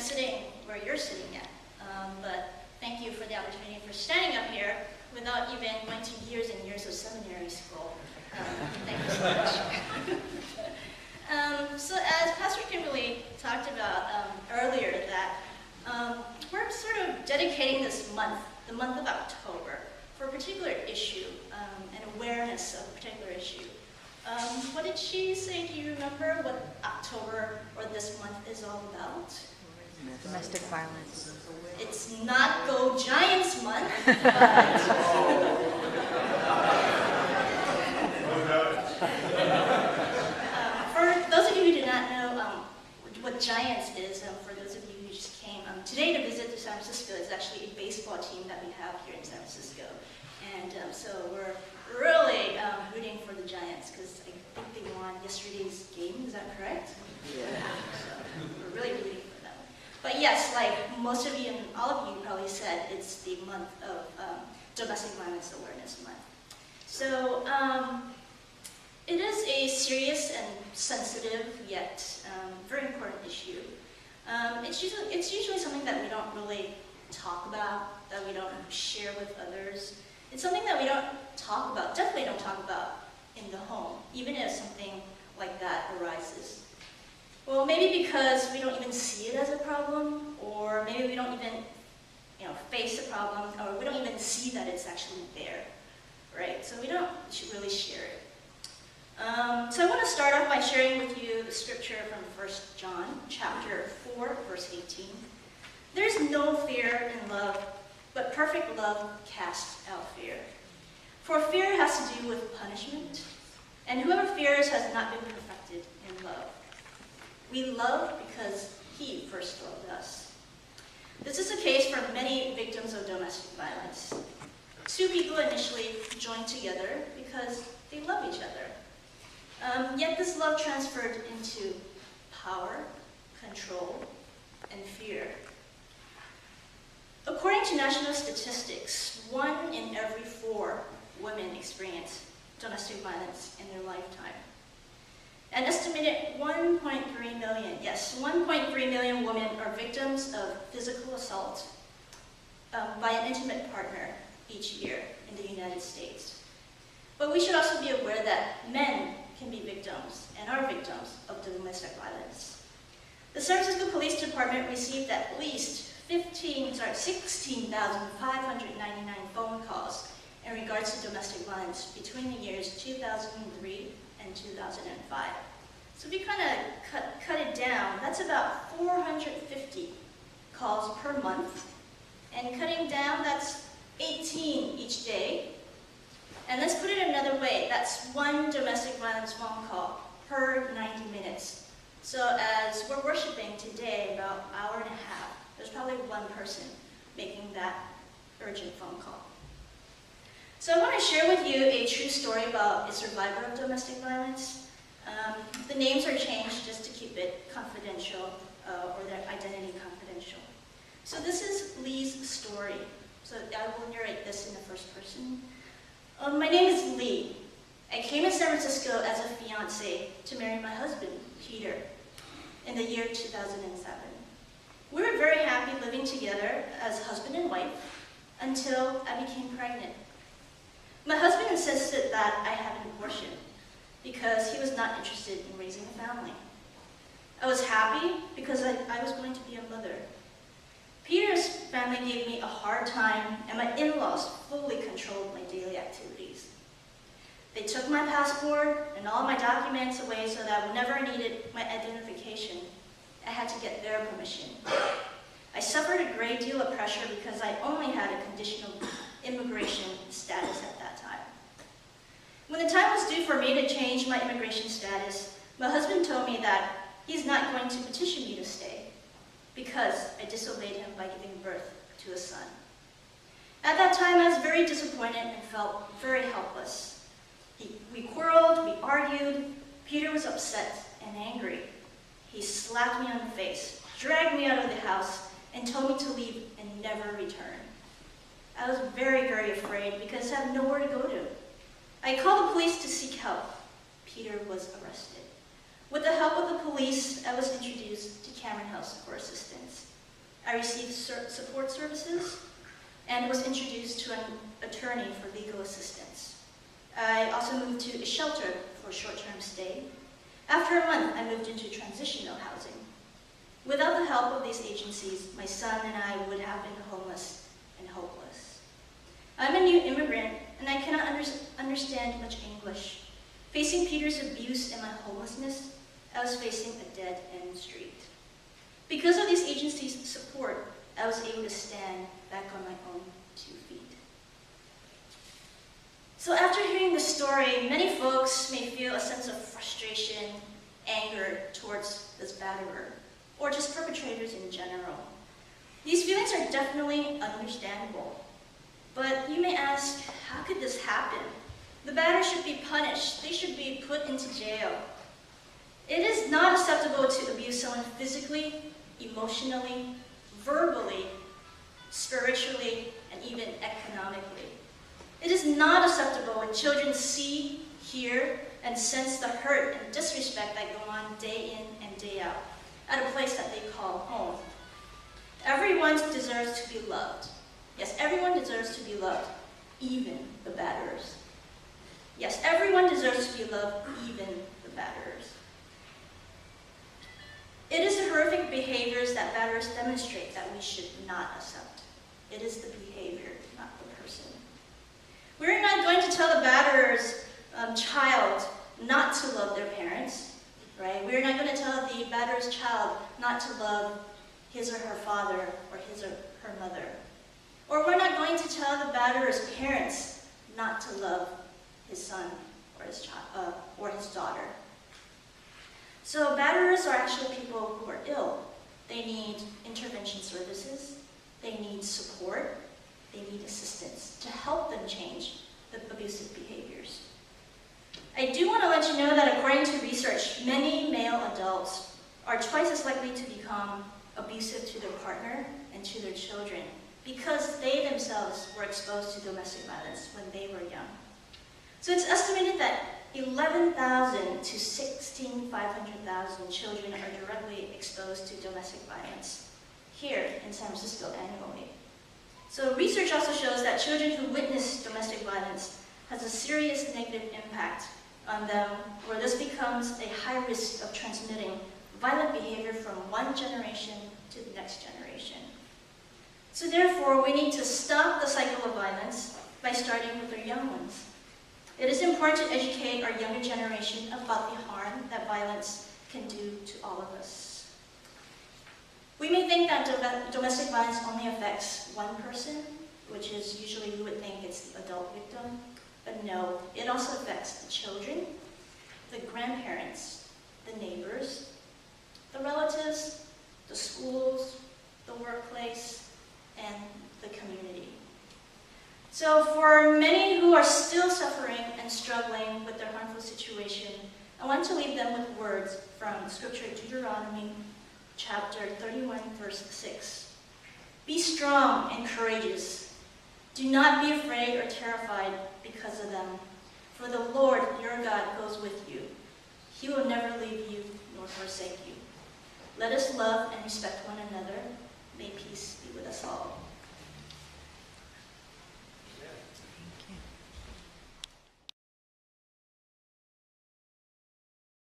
sitting where you're sitting at. But thank you for the opportunity for standing up here without even going to years and years of seminary school. Thank you so much. So as Pastor Kimberly talked about earlier, that we're sort of dedicating this month, the month of October, for a particular issue, and awareness of a particular issue. What did she say? Do you remember what October or this month is all about? Domestic violence. It's not Go Giants month, but for those of you who do not know what Giants is, for those of you who just came today to visit San Francisco, it's actually a baseball team that we have here in San Francisco. And so we're really rooting for the Giants because I think they won yesterday's game, is that correct? Yeah. So we're really rooting for them. But yes, like most of you and all of you probably said, it's the month of Domestic Violence Awareness Month. So it is a serious and sensitive yet very important issue. It's usually something that we don't really talk about, that we don't share with others. It's something that we don't talk about, definitely don't talk about in the home, even if something like that arises. Well, maybe because we don't even see it as a problem, or maybe we don't even face the problem, or we don't even see that it's actually there, right? So we don't really share it. So I want to start off by sharing with you the scripture from 1 John chapter 4, verse 18. There's no fear in love, but perfect love casts out fear. For fear has to do with punishment, and whoever fears has not been perfected in love. We love because he first loved us. This is the case for many victims of domestic violence. Two people initially joined together because they love each other. Yet this love transferred into power, control, and fear. According to national statistics, 1 in every 4 women experience domestic violence in their lifetime. An estimated 1.3 million women are victims of physical assault by an intimate partner each year in the United States. But we should also be aware that men can be victims and are victims of domestic violence. The San Francisco Police Department received at least 16,599 phone calls in regards to domestic violence between the years 2003 and 2005. So if you kind of cut it down, that's about 450 calls per month. And cutting down, that's 18 each day. And let's put it another way, that's 1 domestic violence phone call per 90 minutes. So as we're worshiping today, about an hour and a half, there's probably 1 person making that urgent phone call. So I want to share with you a true story about a survivor of domestic violence. The names are changed just to keep it confidential, or their identity confidential. So this is Lee's story. So I will narrate this in the first person. My name is Lee. I came to San Francisco as a fiance to marry my husband, Peter, in the year 2007. We were very happy living together as husband and wife until I became pregnant. My husband insisted that I have an abortion because he was not interested in raising a family. I was happy because I was going to be a mother. Peter's family gave me a hard time, and my in-laws fully controlled my daily activities. They took my passport and all my documents away so that whenever I needed my identification, I had to get their permission. I suffered a great deal of pressure because I only had a conditional immigration status at that time. When the time was due for me to change my immigration status, my husband told me that he's not going to petition me to stay because I disobeyed him by giving birth to a son. At that time, I was very disappointed and felt very helpless. We quarreled, we argued. Peter was upset and angry. He slapped me on the face, dragged me out of the house, and told me to leave and never return. I was very, very afraid because I had nowhere to go to. I called the police to seek help. Peter was arrested. With the help of the police, I was introduced to Cameron House for assistance. I received support services and was introduced to an attorney for legal assistance. I also moved to a shelter for a short-term stay. After a month, I moved into transitional housing. Without the help of these agencies, my son and I would have been homeless and hopeless. I'm a new immigrant, and I cannot understand much English. Facing Peter's abuse and my homelessness, I was facing a dead-end street. Because of these agencies' support, I was able to stand back on my own 2 feet. So after hearing the story, many folks may feel a sense of frustration, anger towards this batterer, or just perpetrators in general. These feelings are definitely understandable. But you may ask, how could this happen? The batterer should be punished. They should be put into jail. It is not acceptable to abuse someone physically, emotionally, verbally, spiritually, and even economically. It is not acceptable when children see, hear, and sense the hurt and disrespect that go on day in and day out at a place that they call home. Everyone deserves to be loved. Yes, everyone deserves to be loved, even the batterers. Yes, everyone deserves to be loved, even the batterers. It is the horrific behaviors that batterers demonstrate that we should not accept. It is the behavior, not the person. We're not going to tell the batterer's child not to love their parents, right? We're not going to tell the batterer's child not to love his or her father or his or her mother. Or we're not going to tell the batterer's parents not to love his son or his child or his daughter. So batterers are actually people who are ill. They need intervention services, they need support, they need assistance to help them change the abusive behaviors. I do want to let you know that according to research, many male adults are twice as likely to become abusive to their partner and to their children because they themselves were exposed to domestic violence when they were young. So it's estimated that 11,000 to 500,000 children are directly exposed to domestic violence here in San Francisco annually. So research also shows that children who witness domestic violence has a serious negative impact on them, where this becomes a high risk of transmitting violent behavior from one generation to the next generation. So therefore, we need to stop the cycle of violence by starting with our young ones. It is important to educate our younger generation about the harm that violence can do to all of us. We may think that domestic violence only affects one person, which is usually you would think it's the adult victim, but no, it also affects the children, the grandparents, the neighbors, the relatives, the schools, the workplace, and the community. So for many who are still suffering and struggling with their harmful situation, I want to leave them with words from Scripture, Deuteronomy chapter 31, verse 6. Be strong and courageous. Do not be afraid or terrified because of them, for the Lord your God goes with you. He will never leave you nor forsake you. Let us love and respect one another. May peace be with us all.